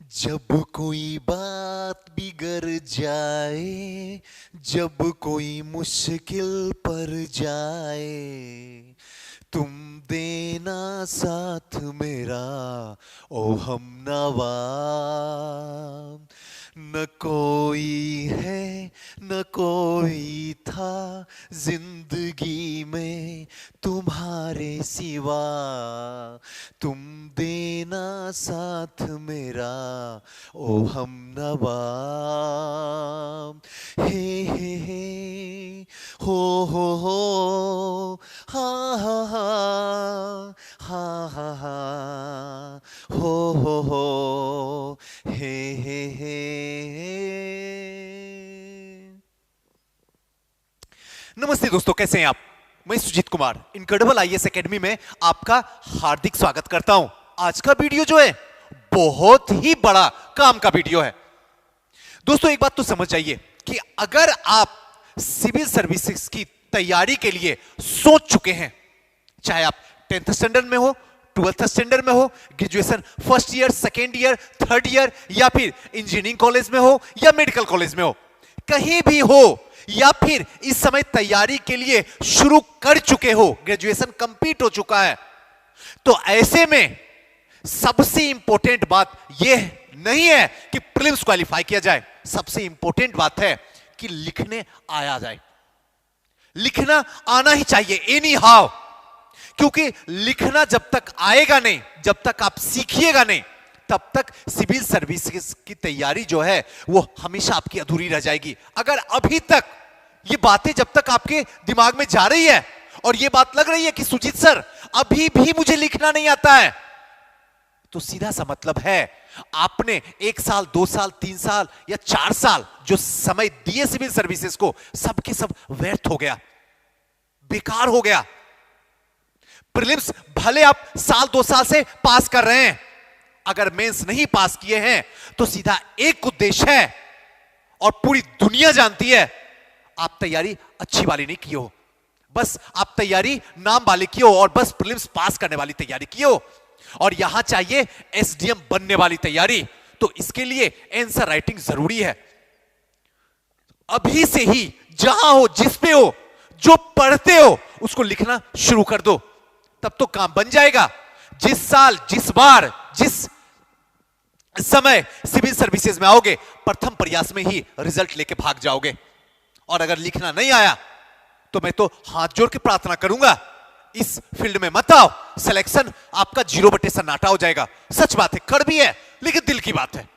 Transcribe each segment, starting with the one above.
जब कोई बात बिगड़ जाए, जब कोई मुश्किल पर जाए, तुम देना साथ मेरा ओ हमनवा। न कोई है न कोई था जिंदगी में तुम्हारे सिवा, तुम देना साथ मेरा ओ हमनवा। हे हो हा हा हा हा हा हो हे। नमस्ते दोस्तों, कैसे हैं आप? मैं Sujit Kumar incredible IAS academy में आपका हार्दिक स्वागत करता हूं। आज का वीडियो जो है बहुत ही बड़ा काम का वीडियो है। दोस्तों एक बात तो समझ जाइए कि अगर आप सिविल सर्विसेज की तैयारी के लिए सोच चुके हैं, चाहे आप 10th स्टैंडर्ड में हो, 12th स्टैंडर्ड में हो, graduation first year, second year, third year, या फिर इंजीनियरिंग कॉलेज में हो या मेडिकल कॉलेज में हो, कहीं भी हो, या फिर इस समय तैयारी के लिए शुरू कर चुके हो, ग्रेजुएशन कंप्लीट हो चुका है, तो ऐसे में सबसे इंपॉर्टेंट बात यह नहीं है कि प्रीलिम्स क्वालिफाई किया जाए। सबसे इंपॉर्टेंट बात है कि लिखने आया जाए। लिखना आना ही चाहिए एनी हाउ, क्योंकि लिखना जब तक आएगा नहीं, जब तक आप सीखिएगा नहीं, तब तक सिविल सर्विसेज की तैयारी जो है वो हमेशा आपकी अधूरी रह जाएगी। अगर अभी तक ये बातें जब तक आपके दिमाग में जा रही है और ये बात लग रही है कि सुजीत सर अभी भी मुझे लिखना नहीं आता है, तो सीधा सा मतलब है आपने 1 साल, 2 साल, 3 साल या 4 साल जो समय दिए सिविल सर्विसेज को, सब के सब व्यर्थ हो गया, बेकार हो गया। प्रीलिम्स भले आप साल 2 साल से पास कर रहे हैं, अगर मेंस नहीं पास किए हैं तो सीधा एक उद्देश्य है और पूरी दुनिया जानती है, आप तैयारी अच्छी वाली नहीं की हो, बस आप तैयारी नाम वाली की हो और बस प्रीलिम्स पास करने वाली तैयारी की हो, और यहां चाहिए एसडीएम बनने वाली तैयारी। तो इसके लिए आंसर राइटिंग जरूरी है। अभी से ही जहां हो, जिस पे हो, जो पढ़ते हो उसको लिखना शुरू कर दो, तब तो काम बन जाएगा। जिस साल, जिस बार, जिस समय सिविल सर्विसेज में आओगे, प्रथम प्रयास में ही रिजल्ट लेके भाग जाओगे। और अगर लिखना नहीं आया तो मैं तो हाथ जोड़ के प्रार्थना करूंगा, इस फील्ड में मत आओ, सिलेक्शन आपका 0 सन्नाटा हो जाएगा। सच बात है, कड़वी है, लेकिन दिल की बात है।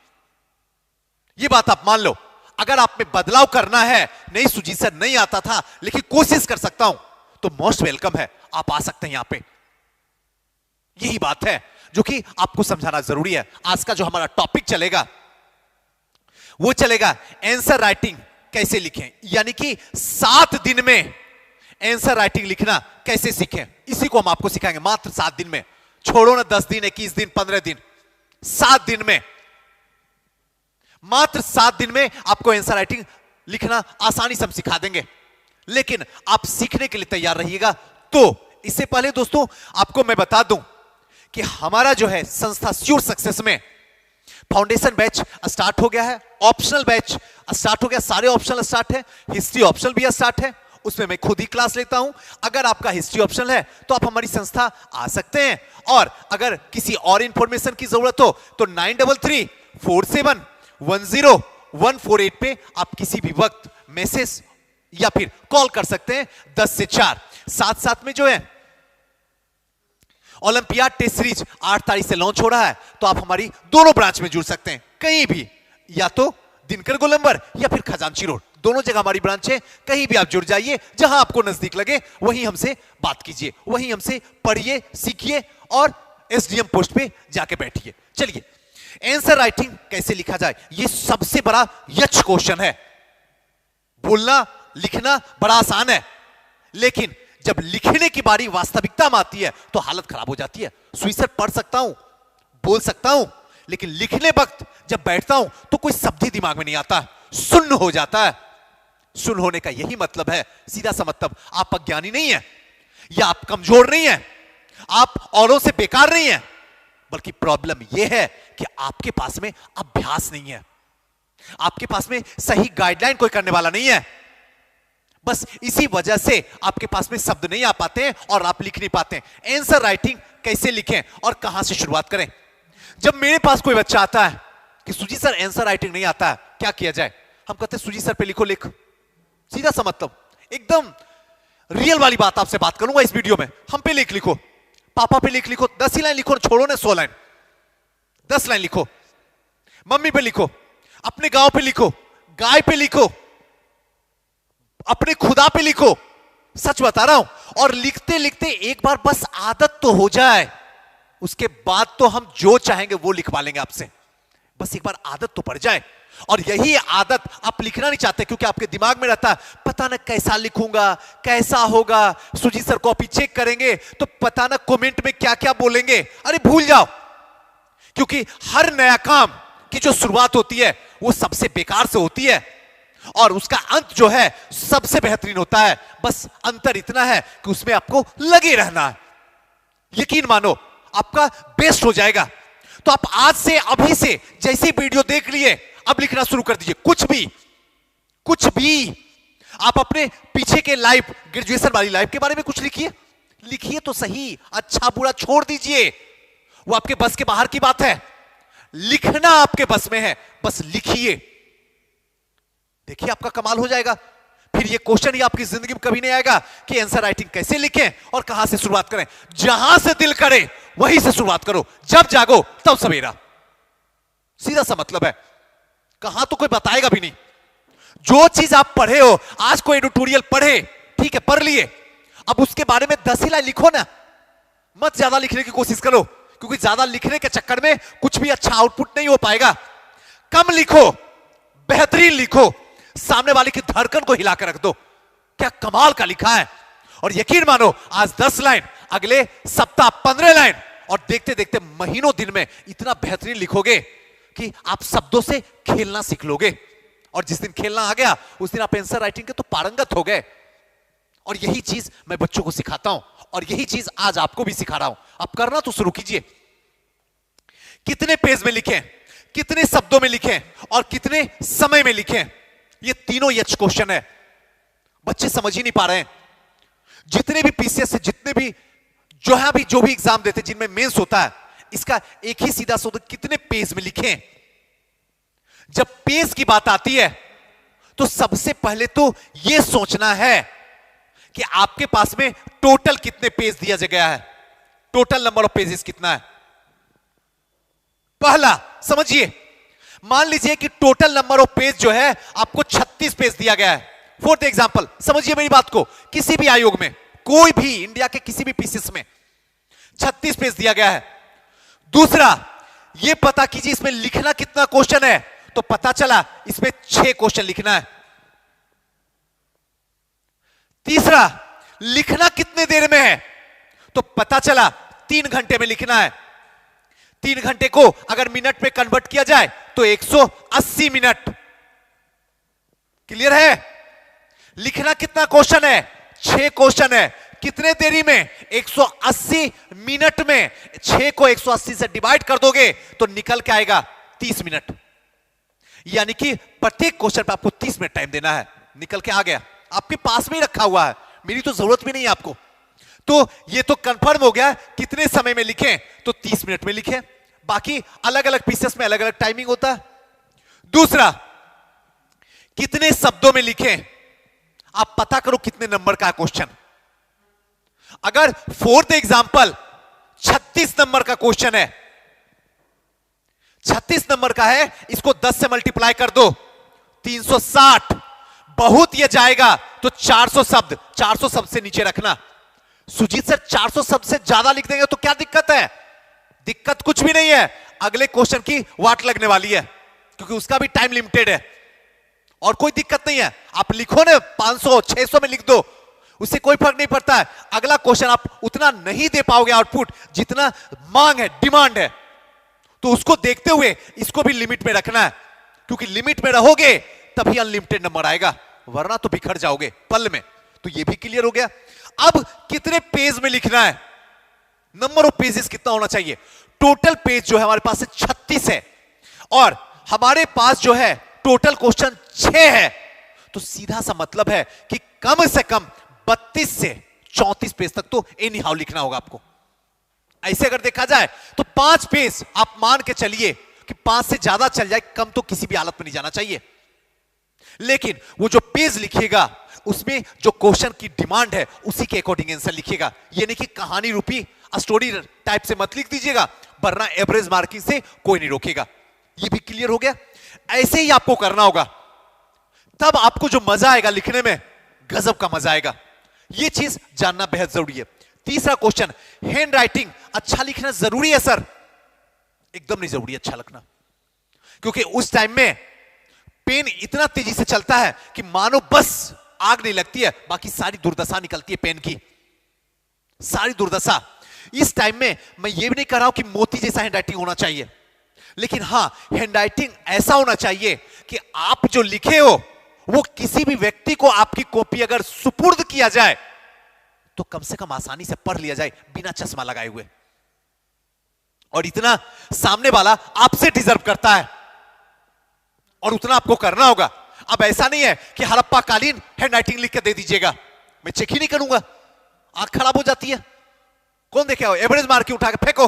यह बात आप मान लो। अगर आप में बदलाव करना है, नहीं सुजीत सर नहीं आता था लेकिन कोशिश कर सकता हूं, तो मोस्ट वेलकम है, आप आ सकते हैं यहां पे। यही बात है जो कि आपको समझाना जरूरी है। आज का जो हमारा टॉपिक चलेगा वो चलेगा आंसर राइटिंग कैसे लिखें, यानी कि 7 दिन में आंसर राइटिंग लिखना कैसे सीखें। इसी को हम आपको सिखाएंगे मात्र 7 दिन में। छोड़ो ना 10 दिन, 21 दिन, 15 दिन, 7 दिन में, मात्र 7 दिन में आपको आंसर राइटिंग लिखना आसानी से हम सिखा देंगे। लेकिन आप सीखने के लिए तैयार रहिएगा। तो इससे पहले दोस्तों आपको मैं बता दूं कि हमारा जो है संस्था श्योर सक्सेस में फाउंडेशन बैच स्टार्ट हो गया है, ऑप्शनल बैच स्टार्ट हो गया, सारे ऑप्शनल स्टार्ट है, हिस्ट्री ऑप्शनल भी स्टार्ट है, उसमें मैं खुद ही क्लास लेता हूं। अगर आपका हिस्ट्री ऑप्शनल है तो आप हमारी संस्था आ सकते हैं, और अगर किसी और इंफॉर्मेशन की जरूरत हो तो 9334710148 पे आप किसी भी वक्त मैसेज या फिर कॉल कर सकते हैं 10 से 4। साथ साथ में जो है ओलंपियाड टेस्ट सीरीज 8 तारीख से लॉन्च हो रहा है, तो आप हमारी दोनों ब्रांच में जुड़ सकते हैं, कहीं भी, या तो दिनकर गोलंबर या फिर खजांची रोड, दोनों जगह हमारी ब्रांच है। कहीं भी आप जुड़ जाइए, जहां आपको नजदीक लगे वहीं हमसे बात कीजिए, वहीं हमसे पढ़िए, सीखिए और एसडीएम पोस्ट पे जाके बैठिए। चलिए, आंसर राइटिंग कैसे लिखा जाए, यह सबसे बड़ा यक्ष क्वेश्चन है। बोलना लिखना बड़ा आसान है, लेकिन जब लिखने की बारी वास्तविकता में आती है तो हालत खराब हो जाती है। सुई सर पढ़ सकता हूं, बोल सकता हूं, लेकिन लिखने वक्त जब बैठता हूं तो कोई शब्द ही दिमाग में नहीं आता, सुन्न हो जाता है। सुन्न होने का यही मतलब है, सीधा सा मतलब, आप अज्ञानी नहीं है या आप कमजोर नहीं है, आप औरों से बेकार नहीं है, बल्कि प्रॉब्लम यह है कि आपके पास में अभ्यास नहीं है, आपके पास में सही गाइडलाइन कोई करने वाला नहीं है। बस इसी वजह से आपके पास में शब्द नहीं आ पाते हैं और आप लिख नहीं पाते हैं। आंसर राइटिंग कैसे लिखें और कहां से शुरुआत करें? जब मेरे पास कोई बच्चा आता है कि सुजी सर आंसर राइटिंग नहीं आता है, क्या किया जाए? हम कहते हैं सुजी सर पे लिखो, लिख। सीधा सा मतलब, एकदम रियल वाली बात आपसे बात करूंगा इस वीडियो में। हम पे लिखो, पापा पे लिखो, 10 ही लाइन लिखो, छोड़ो ना 100 लाइन, 10 लाइन लिखो। मम्मी पे लिखो, अपने गांव पे लिखो, गाय पे लिखो, अपने खुदा पे लिखो। सच बता रहा हूं। और लिखते लिखते एक बार बस आदत तो हो जाए, उसके बाद तो हम जो चाहेंगे वो लिखवा लेंगे आपसे। बस एक बार आदत तो पड़ जाए। और यही आदत आप लिखना नहीं चाहते क्योंकि आपके दिमाग में रहता है पता ना कैसा लिखूंगा, कैसा होगा, सुजी सर कॉपी चेक करेंगे तो पता ना कमेंट में क्या क्या बोलेंगे। अरे भूल जाओ, क्योंकि हर नया काम की जो शुरुआत होती है वो सबसे बेकार से होती है और उसका अंत जो है सबसे बेहतरीन होता है। बस अंतर इतना है कि उसमें आपको लगे रहना है। यकीन मानो आपका बेस्ट हो जाएगा। तो आप आज से, अभी से, जैसे वीडियो देख लिए अब लिखना शुरू कर दीजिए। कुछ भी आप अपने पीछे के लाइफ, ग्रेजुएशन वाली लाइफ के बारे में कुछ लिखिए तो सही। अच्छा बुरा छोड़ दीजिए, वो आपके बस के बाहर की बात है। लिखना आपके बस में है, बस लिखिए। देखिए आपका कमाल हो जाएगा। फिर ये क्वेश्चन ही आपकी जिंदगी में कभी नहीं आएगा कि आंसर राइटिंग कैसे लिखें और कहां से शुरुआत करें। जहां से दिल करे वहीं से शुरुआत करो, जब जागो तब सवेरा। सीधा सा मतलब है। कहां तो कोई बताएगा भी नहीं। जो चीज आप पढ़े हो, आज कोई एडिटोरियल पढ़े, ठीक है, पढ़ लिए, अब उसके बारे में 10 ही लाइन लिखो ना, मत ज्यादा लिखने की कोशिश करो, क्योंकि ज्यादा लिखने के चक्कर में कुछ भी अच्छा आउटपुट नहीं हो पाएगा। कम लिखो, बेहतरीन लिखो, सामने वाले की धड़कन को हिला कर रख दो। क्या कमाल का लिखा है। और यकीन मानो आज 10 लाइन, अगले सप्ताह 15 लाइन, और देखते देखते महीनों दिन में इतना बेहतरीन लिखोगे कि आप शब्दों से खेलना सीख लोगे। और जिस दिन खेलना आ गया उस दिन आप आंसर राइटिंग के तो पारंगत हो गए। और यही चीज मैं बच्चों को सिखाता हूं और यही चीज आज आपको भी सिखा रहा हूं। आप करना तो शुरू कीजिए। कितने पेज में लिखें, कितने शब्दों में लिखें और कितने समय में लिखें, ये तीनों यच क्वेश्चन है। बच्चे समझ ही नहीं पा रहे हैं। जितने भी पीसीएस से, जितने भी जो भी एग्जाम देते, जिनमें मेंस होता है, इसका एक ही सीधा सूत्र, कितने पेज में लिखें। जब पेज की बात आती है तो सबसे पहले तो यह सोचना है कि आपके पास में टोटल कितने पेज दिया गया है, टोटल नंबर ऑफ पेजेस कितना है। पहला समझिए, मान लीजिए कि टोटल नंबर ऑफ पेज जो है आपको 36 पेज दिया गया है। फॉर द एग्जांपल, समझिए मेरी बात को, किसी भी आयोग में, कोई भी इंडिया के किसी भी पीसीएस में 36 पेज दिया गया है। दूसरा, यह पता कीजिए इसमें लिखना कितना क्वेश्चन है, तो पता चला इसमें 6 क्वेश्चन लिखना है। तीसरा, लिखना कितने देर में है, तो पता चला 3 घंटे में लिखना है। 3 घंटे को अगर मिनट में कन्वर्ट किया जाए तो 180 मिनट। क्लियर है? लिखना कितना क्वेश्चन है, 6 क्वेश्चन है। कितने देरी में, 180 मिनट में। 6 को 180 से डिवाइड कर दोगे तो निकल के आएगा 30 मिनट। यानी कि प्रत्येक क्वेश्चन पर आपको 30 मिनट टाइम देना है। निकल के आ गया, आपके पास में ही रखा हुआ है, मेरी तो जरूरत भी नहीं है आपको। तो ये तो कंफर्म हो गया कितने समय में लिखें, तो 30 मिनट में लिखें। बाकी अलग अलग पीसेस में अलग अलग टाइमिंग होता है। दूसरा, कितने शब्दों में लिखें, आप पता करो कितने नंबर का क्वेश्चन। अगर फॉर द एग्जांपल 36 नंबर का क्वेश्चन है, 36 नंबर का है, इसको 10 से मल्टीप्लाई कर दो, 360। बहुत ये जाएगा तो 400 शब्द, 400 शब्द से नीचे रखना। सुजीत सर 400 शब्द से ज्यादा लिख देंगे तो क्या दिक्कत है? दिक्कत कुछ भी नहीं है। अगले क्वेश्चन की वाट लगने वाली है, क्योंकि उसका भी टाइम लिमिटेड है। और कोई दिक्कत नहीं है, आप लिखो ना 500 600 में लिख दो, उससे कोई फर्क नहीं पड़ता है। अगला क्वेश्चन आप उतना नहीं दे पाओगे आउटपुट जितना मांग है, डिमांड है। तो उसको देखते हुए इसको भी लिमिट में रखना है, क्योंकि लिमिट में रहोगे तभी अनलिमिटेड नंबर आएगा, वरना तो बिखर जाओगे पल में। तो ये भी क्लियर हो गया। अब कितने पेज में लिखना है, नंबर ऑफ पेजेस कितना होना चाहिए? टोटल पेज जो है हमारे पास 36 है और हमारे पास जो है टोटल क्वेश्चन 6 है, तो सीधा सा मतलब है कि कम से कम 32 से 34 पेज तक तो एनी हाउ लिखना होगा आपको। ऐसे अगर देखा जाए तो 5 पेज आप मान के चलिए कि 5 से ज्यादा चल जाए, कम तो किसी भी हालत में नहीं जाना चाहिए। लेकिन वो जो पेज लिखिएगा उसमें जो क्वेश्चन की डिमांड है उसी के अकॉर्डिंग आंसर लिखिएगा। ये नहीं कि कहानी रूपी स्टोरी टाइप से मत लिख दीजिएगा, वरना एवरेज मार्किंग से कोई नहीं रोकेगा। ये भी क्लियर हो गया? ऐसे ही आपको करना होगा, तब आपको जो मजा आएगा लिखने में, गजब का मजा आएगा। ये चीज जानना बेहद जरूरी है। तीसरा क्वेश्चन, हैंड राइटिंग अच्छा लिखना जरूरी है सर? एकदम नहीं जरूरी अच्छा लिखना, क्योंकि उस टाइम में पेन इतना तेजी से चलता है कि मानो बस आग नहीं लगती है, बाकी सारी दुर्दशा निकलती है पेन की, सारी दुर्दशा। इस टाइम में मैं ये भी नहीं कह रहा हूं कि मोती जैसा हैंडराइटिंग होना चाहिए, लेकिन हां हैंडराइटिंग ऐसा होना चाहिए कि आप जो लिखे हो वो किसी भी व्यक्ति को आपकी कॉपी अगर सुपुर्द किया जाए तो कम से कम आसानी से पढ़ लिया जाए बिना चश्मा लगाए हुए। और इतना सामने वाला आपसे डिजर्व करता है और उतना आपको करना होगा। अब ऐसा नहीं है कि हड़प्पा कालीन हैंडराइटिंग लिख के दे दीजिएगा, मैं चेक ही नहीं करूंगा, आंख खराब हो जाती है। कौन देखे हो? एवरेज मार्क की उठा के फेंको।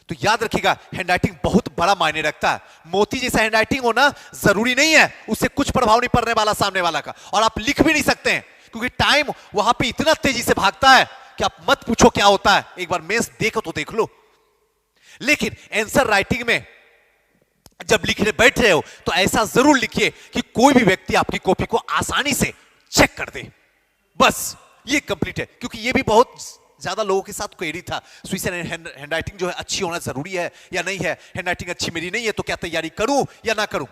तो याद रखिएगा हैंडराइटिंग बहुत बड़ा मायने रखता है। मोती जैसा हैंडराइटिंग होना जरूरी नहीं है, उससे कुछ प्रभाव नहीं पड़ने वाला सामने वाला का, और आप लिख भी नहीं सकते हैं क्योंकि टाइम वहां पे इतना तेजी से भागता है कि आप मत पूछो क्या होता है। एक बार मेंस देखो तो देख लो। लेकिन आंसर राइटिंग में जब लिखने बैठ रहे हो तो ऐसा जरूर लिखिए कि कोई भी व्यक्ति आपकी कॉपी को आसानी से चेक कर दे, बस ये कंप्लीट है। क्योंकि ये भी बहुत ज्यादा लोगों के साथ क्वेरी था, स्विस हैंडराइटिंग जो है अच्छी होना जरूरी है या नहीं है, हैंडराइटिंग अच्छी मेरी नहीं है तो क्या तैयारी करूं या ना करूं।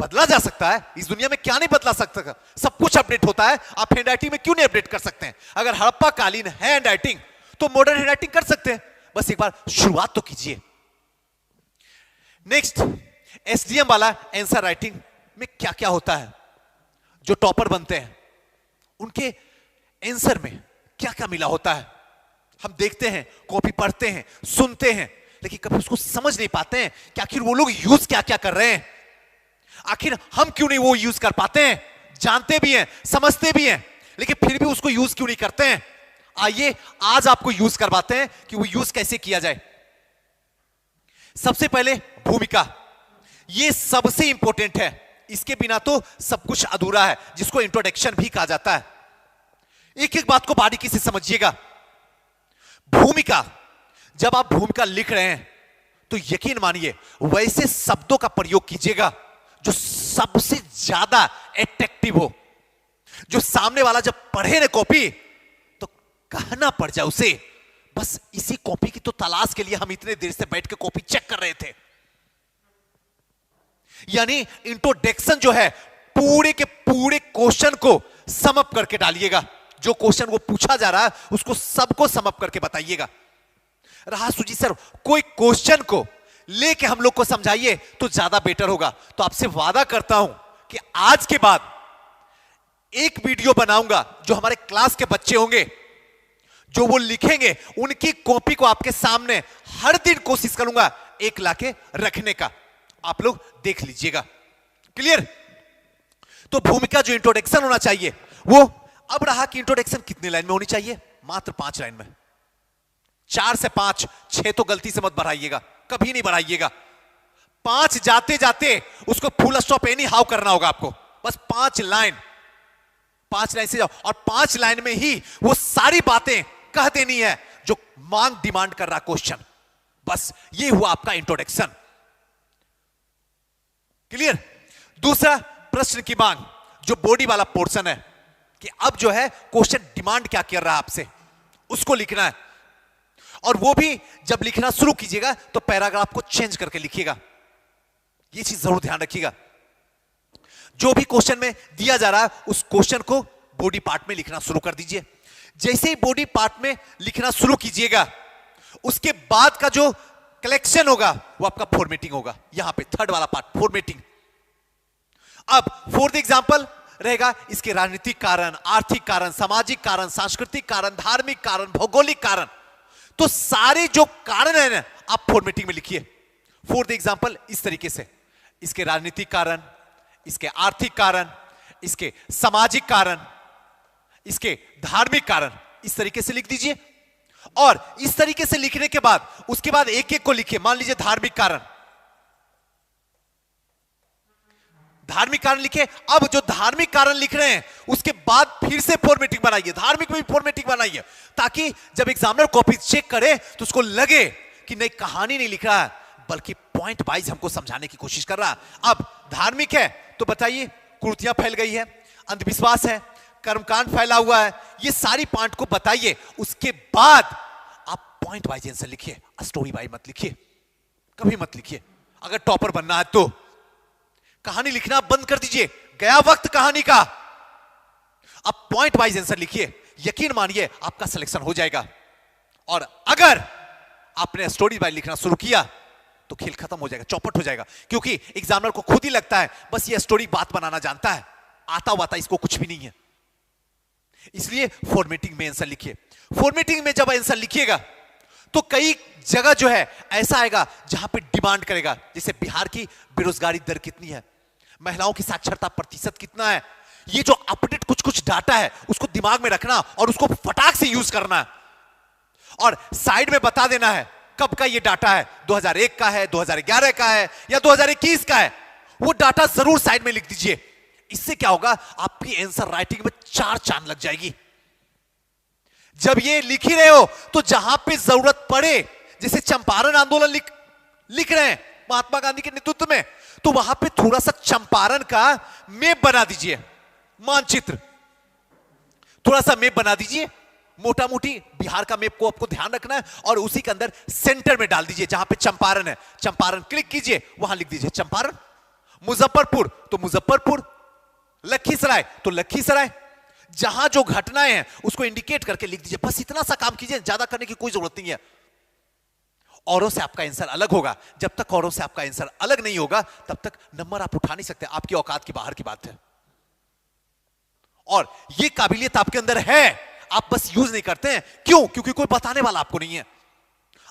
बदला जा सकता है, इस दुनिया में क्या नहीं बदला सकता, सब कुछ अपडेट होता है। आप हैंडराइटिंग में क्यों नहीं अपडेट कर सकते हैं? अगर हड़प्पा कालीन है हैंडराइटिंग तो मॉडर्न हैंडराइटिंग कर सकते हैं, बस एक बार शुरुआत तो कीजिए। नेक्स्ट, एसडीएम वाला आंसर राइटिंग में क्या क्या होता है? जो टॉपर बनते हैं उनके आंसर में क्या क्या मिला होता है? हम देखते हैं, कॉपी पढ़ते हैं, सुनते हैं, लेकिन कभी उसको समझ नहीं पाते हैं कि आखिर वो लोग यूज क्या क्या कर रहे हैं। आखिर हम क्यों नहीं वो यूज कर पाते हैं? जानते भी हैं, समझते भी हैं, लेकिन फिर भी उसको यूज क्यों नहीं करते हैं? आइए आज आपको यूज करवाते हैं कि वो यूज कैसे किया जाए। सबसे पहले भूमिका, ये सबसे इंपॉर्टेंट है, इसके बिना तो सब कुछ अधूरा है, जिसको इंट्रोडक्शन भी कहा जाता है। एक एक बात को बारीकी से समझिएगा। भूमिका, जब आप भूमिका लिख रहे हैं तो यकीन मानिए वैसे शब्दों का प्रयोग कीजिएगा जो सबसे ज्यादा अट्रैक्टिव हो, जो सामने वाला जब पढ़े ना कॉपी तो कहना पड़ जाए उसे, बस इसी कॉपी की तो तलाश के लिए हम इतने देर से बैठ के कॉपी चेक कर रहे थे। यानी इंट्रोडक्शन जो है पूरे के पूरे क्वेश्चन को सम अप करके डालिएगा। जो क्वेश्चन वो पूछा जा रहा है उसको सबको सम अप करके बताइएगा। रहा सुजी सर कोई क्वेश्चन को लेके हम लोग को समझाइए तो ज्यादा बेटर होगा। तो आपसे वादा करता हूं कि आज के बाद एक वीडियो बनाऊंगा जो हमारे क्लास के बच्चे होंगे, जो वो लिखेंगे, उनकी कॉपी को आपके सामने हर दिन कोशिश करूंगा एक लाके रखने का। आप लोग देख लीजिएगा। क्लियर? तो भूमिका जो इंट्रोडक्शन होना चाहिए वो, अब रहा कि इंट्रोडक्शन कितने लाइन में होनी चाहिए? मात्र 5 लाइन में। 4 से 5, 6 तो गलती से मत बढ़ाइएगा, कभी नहीं बढ़ाइएगा। 5 जाते जाते उसको फुल स्टॉप एनी हाउ करना होगा आपको। बस 5 लाइन से जाओ और 5 लाइन में ही वो सारी बातें कह देनी है जो मांग डिमांड कर रहा क्वेश्चन। बस ये हुआ आपका इंट्रोडक्शन। क्लियर? दूसरा, प्रश्न की मांग, जो बॉडी वाला पोर्शन है कि अब जो है क्वेश्चन डिमांड क्या कर रहा है आपसे, उसको लिखना है। और वो भी जब लिखना शुरू कीजिएगा तो पैराग्राफ को चेंज करके लिखिएगा। ये चीज जरूर ध्यान रखिएगा। जो भी क्वेश्चन में दिया जा रहा है उस क्वेश्चन को बॉडी पार्ट में लिखना शुरू कर दीजिए। जैसे ही बॉडी पार्ट में लिखना शुरू कीजिएगा उसके बाद का जो कलेक्शन होगा वो आपका फॉर्मेटिंग होगा। यहां पे थर्ड वाला पार्ट, फॉर्मेटिंग। अब फोर्थ एग्जांपल रहेगा इसके राजनीतिक कारण, आर्थिक कारण, सामाजिक कारण, सांस्कृतिक कारण, धार्मिक कारण, भौगोलिक कारण, तो सारे जो कारण है ना आप फॉर्मेटिंग में लिखिए। फॉर द एग्जांपल इस तरीके से, इसके राजनीतिक कारण, इसके आर्थिक कारण, इसके सामाजिक कारण, इसके धार्मिक कारण, इस तरीके से लिख दीजिए। और इस तरीके से लिखने के बाद उसके बाद एक एक को लिखिए। मान लीजिए धार्मिक कारण, धार्मिक कारण लिखे। अब जो धार्मिक कारण लिख रहे हैं उसके बाद फिर से फॉर्मेटिंग बनाइए, धार्मिक में भी फॉर्मेटिंग बनाइए, ताकि जब एग्जामिनर कॉपी चेक करे तो उसको लगे कि नहीं कहानी नहीं लिख रहा है बल्कि पॉइंट वाइज हमको समझाने की कोशिश कर रहा है। अब धार्मिक है तो बताइए कुर्तियां फैल गई है, अंधविश्वास है, कर्मकांड फैला हुआ है, ये सारी पॉइंट को बताइए। उसके बाद आप पॉइंट वाइज आंसर लिखिए, स्टोरी वाइज मत लिखिए, कभी मत लिखिए। अगर टॉपर बनना है तो कहानी लिखना बंद कर दीजिए, गया वक्त कहानी का। अब पॉइंट वाइज आंसर लिखिए, यकीन मानिए आपका सिलेक्शन हो जाएगा। और अगर आपने स्टोरी वाइज लिखना शुरू किया तो खेल खत्म हो जाएगा, चौपट हो जाएगा, क्योंकि एग्जामिनर को खुद ही लगता है बस ये स्टोरी बात बनाना जानता है, आता वाता इसको कुछ भी नहीं है। इसलिए फॉर्मेटिंग में आंसर लिखिए। फॉर्मेटिंग में जब आंसर लिखिएगा तो कई जगह जो है ऐसा आएगा जहां पे डिमांड करेगा, जैसे बिहार की बेरोजगारी दर कितनी है, महिलाओं की साक्षरता प्रतिशत कितना है, ये जो अपडेट कुछ कुछ डाटा है उसको दिमाग में रखना और उसको फटाक से यूज करना है। और साइड में बता देना है कब का ये डाटा है, 2001 का है, 2011 का है या 2021 का है, वो डाटा जरूर साइड में लिख दीजिए। इससे क्या होगा, आपकी आंसर राइटिंग में 4 चांद लग जाएगी। जब ये लिख ही रहे हो तो जहां पे जरूरत पड़े, जैसे चंपारण आंदोलन लिख रहे हैं महात्मा गांधी के नेतृत्व में, तो वहां पे थोड़ा सा चंपारण का मैप बना दीजिए, मानचित्र थोड़ा सा मैप बना दीजिए, मोटा मोटी बिहार का मैप को आपको ध्यान रखना है और उसी के अंदर सेंटर में डाल दीजिए जहां पे चंपारण है, चंपारण क्लिक कीजिए, वहां लिख दीजिए चंपारण। मुजफ्फरपुर तो मुजफ्फरपुर, लखीसराय तो लखीसराय, जहां जो घटनाएं हैं उसको इंडिकेट करके लिख दीजिए। बस इतना सा काम कीजिए, ज्यादा करने की कोई जरूरत नहीं है। औरों से आपका आंसर अलग होगा, जब तक औरों से आपका आंसर अलग नहीं होगा तब तक नंबर आप उठा नहीं सकते, आपकी औकात की बाहर की बात है। और यह काबिलियत आपके अंदर है, आप बस यूज नहीं करते हैं। क्यों? क्योंकि कोई बताने वाला आपको नहीं है।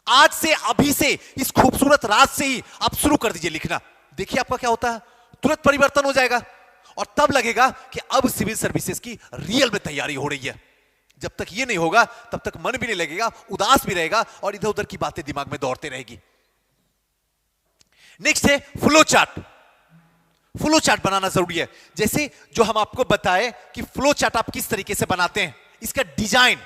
आज से, अभी से, इस खूबसूरत रात से ही आप शुरू कर दीजिए लिखना, देखिए आपका क्या होता है, तुरंत परिवर्तन हो जाएगा। और तब लगेगा कि अब सिविल सर्विसेज की रियल में तैयारी हो रही है। जब तक ये नहीं होगा तब तक मन भी नहीं लगेगा, उदास भी रहेगा और इधर उधर की बातें दिमाग में दौड़ते रहेगी। नेक्स्ट है फ्लो चार्ट। फ्लो चार्ट बनाना जरूरी है। जैसे जो हम आपको बताए कि फ्लो चार्ट आप किस तरीके से बनाते हैं, इसका डिजाइन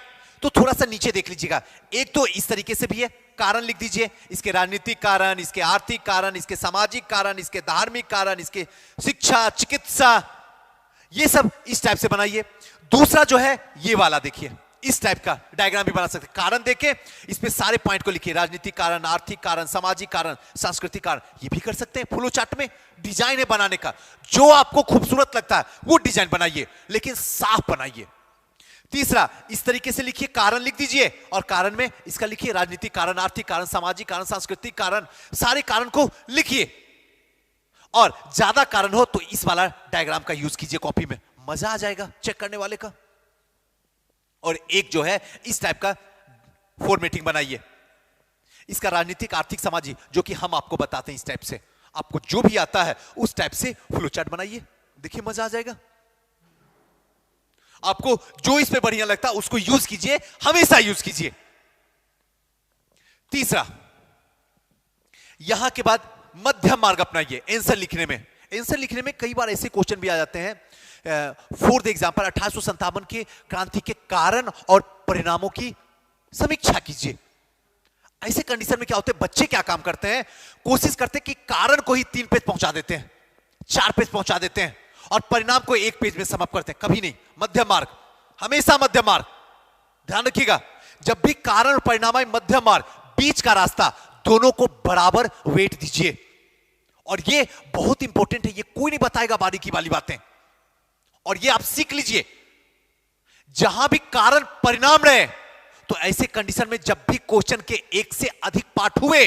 तो थोड़ा सा नीचे देख लीजिएगा। एक तो इस तरीके से भी है, कारण लिख दीजिए, इसके राजनीतिक कारण, इसके आर्थिक कारण, इसके सामाजिक कारण, इसके धार्मिक कारण, इसके शिक्षा, चिकित्सा, ये सब इस टाइप से बनाइए। दूसरा जो है ये वाला देखिए, इस टाइप का डायग्राम भी बना सकते हैं। कारण देके इस पे सारे पॉइंट को लिखिए, राजनीतिक कारण, आर्थिक कारण, सामाजिक कारण, सांस्कृतिक कारण, ये भी कर सकते हैं। फ्लो चार्ट में डिजाइन है बनाने का, जो आपको खूबसूरत लगता है वो डिजाइन बनाइए, लेकिन साफ बनाइए। तीसरा, इस तरीके से लिखिए, कारण लिख दीजिए और कारण में इसका लिखिए राजनीतिक कारण, आर्थिक कारण, सामाजिक कारण, सांस्कृतिक कारण, सारे कारण को लिखिए। और ज्यादा कारण हो तो इस वाला डायग्राम का यूज कीजिए कॉपी में, मजा आ जाएगा चेक करने वाले का। और एक जो है इस टाइप का फॉर्मेटिंग बनाइए, इसका राजनीतिक, आर्थिक, सामाजिक, जो कि हम आपको बताते हैं इस टाइप से, आपको जो भी आता है उस टाइप से फ्लो चार्ट बनाइए, देखिए मजा आ जाएगा। आपको जो इस पे बढ़िया लगता है उसको यूज कीजिए, हमेशा यूज कीजिए। तीसरा, यहां के बाद मध्यम मार्ग अपनाइए आंसर लिखने में। आंसर लिखने में कई बार ऐसे क्वेश्चन भी आ जाते हैं, फॉर द एग्जांपल 1857 के क्रांति के कारण और परिणामों की समीक्षा कीजिए। ऐसे कंडीशन में क्या होते हैं, बच्चे क्या काम करते हैं, कोशिश करते हैं कि कारण को ही 3 पेज पहुंचा देते हैं, 4 पेज पहुंचा देते हैं और परिणाम को 1 पेज में समाप्त करते हैं। कभी नहीं, मध्यम मार्ग, हमेशा मध्यम मार्ग। ध्यान रखिएगा, जब भी कारण और परिणाम आए, मध्यम मार्ग, बीच का रास्ता, दोनों को बराबर वेट दीजिए। और ये बहुत इंपॉर्टेंट है, ये कोई नहीं बताएगा बारीकी वाली बातें, और ये आप सीख लीजिए। जहां भी कारण परिणाम रहे तो ऐसे कंडीशन में जब भी क्वेश्चन के 1 से अधिक पार्ट हुए,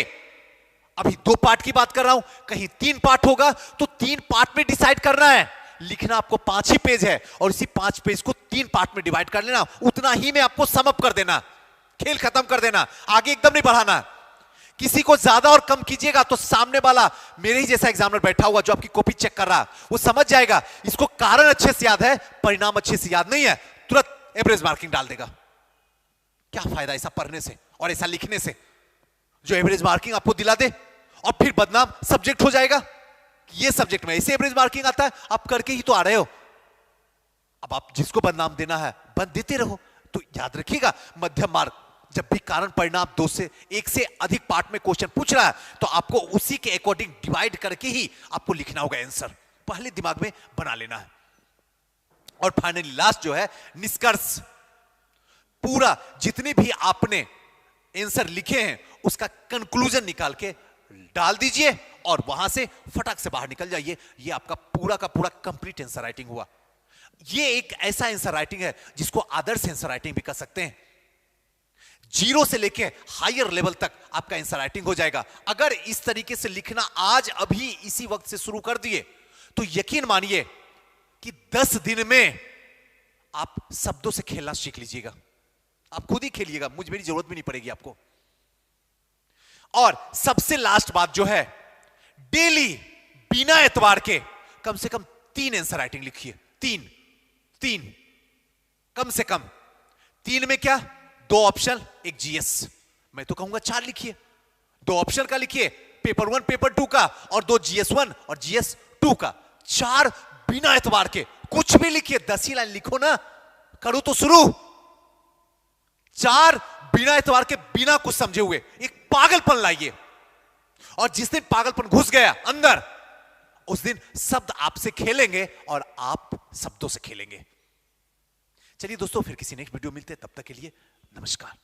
अभी 2 पार्ट की बात कर रहा हूं, कहीं 3 पार्ट होगा तो 3 पार्ट में डिसाइड करना है। लिखना आपको 5 ही पेज है और इसी 5 पेज को 3 पार्ट में डिवाइड कर लेना, उतना ही में आपको सम अप कर देना। खेल खत्म कर देना, आगे एकदम नहीं बढ़ाना। किसी को ज्यादा और कम कीजिएगा तो सामने वाला मेरे ही जैसा एग्जामिनर बैठा हुआ जो आपकी कॉपी चेक कर रहा, वो समझ जाएगा इसको कारण अच्छे से याद है, परिणाम अच्छे से याद नहीं है, तुरंत एवरेज मार्किंग डाल देगा। क्या फायदा ऐसा पढ़ने से और ऐसा लिखने से जो एवरेज मार्किंग आपको दिला दे और फिर बदनाम सब्जेक्ट हो जाएगा। ये सब्जेक्ट में ऐसे एवरेज मार्किंग आता है, आप करके ही तो आ रहे हो। अब आप जिसको बदनाम देना है बद देते रहो। तो याद रखिएगा, मध्यम मार्ग जब भी कारण परिणाम दो से एक से अधिक पार्ट में क्वेश्चन पूछ रहा है तो आपको उसी के अकॉर्डिंग डिवाइड करके ही आपको लिखना होगा आंसर, पहले दिमाग में बना लेना है। और फाइनली लास्ट जो है निष्कर्ष, पूरा जितने भी आपने आंसर लिखे हैं उसका कंक्लूजन निकाल के डाल दीजिए और वहां से फटाक से बाहर निकल जाइए। ये आपका पूरा का पूरा कंप्लीट आंसर राइटिंग हुआ। ये एक ऐसा आंसर राइटिंग है जिसको आदर्श आंसर राइटिंग भी कर सकते हैं। जीरो से लेके हायर लेवल तक आपका आंसर राइटिंग हो जाएगा। अगर इस तरीके से लिखना आज अभी इसी वक्त से शुरू कर दिए तो यकीन मानिए कि 10 दिन में आप शब्दों से खेलना सीख लीजिएगा। आप खुद ही खेलिएगा, मुझे मेरी जरूरत भी नहीं पड़ेगी आपको। और सबसे लास्ट बात जो है, डेली बिना एतवार के कम से कम 3 आंसर राइटिंग लिखिए। 3 कम से कम। 3 में क्या, 2 ऑप्शन, 1 जीएस। मैं तो कहूंगा 4 लिखिए। 2 ऑप्शन का लिखिए, पेपर 1 पेपर 2 का, और 2 जीएस 1 और जीएस 2 का। 4 बिना एतवार के कुछ भी लिखिए, 10 ही लाइन लिखो ना, करो तो शुरू। 4 बिना एतवार के, बिना कुछ समझे हुए एक पागलपन लाइए। और जिस दिन पागलपन घुस गया अंदर, उस दिन शब्द आपसे खेलेंगे और आप शब्दों से खेलेंगे। चलिए दोस्तों, फिर किसी नेक्स्ट वीडियो मिलते हैं, तब तक के लिए नमस्कार।